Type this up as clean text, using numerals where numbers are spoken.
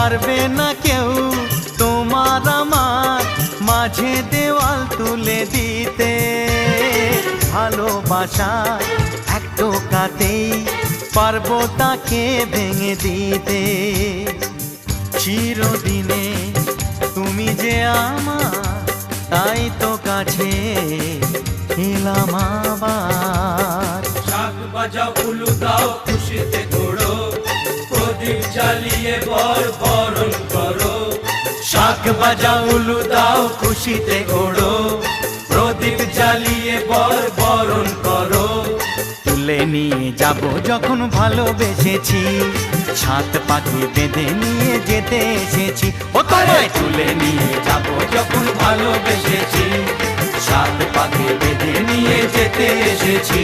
পারবে না কেউ তোমার আমার মাঝে দেওয়াল তুলে দিতে। ভালোবাসা এক টোকাতেই পারবো তাকে ভেঙে দিতে। চিরদিনে তুমি যে আমার, তাই তো কাছে এলাম আবার। শাক বাজাও উলু দাও খুশিতে ঘোড়ো, প্রদীপ জ্বালিয়ে বরণ করো। শাক বাজাও উলু দাও খুশিতে ওড়ো, প্রদীপ জ্বালিয়ে বরণ করো। তুলে নিয়ে যাব যখন ভালোবেসেছি, ছাত পাখি বেঁধে নিয়ে যেতে এসেছি। ও তোমায় তুলে নিয়ে যাব যখন ভালোবেসেছি, সাত পাখি বেঁধে নিয়ে যেতে এসেছি।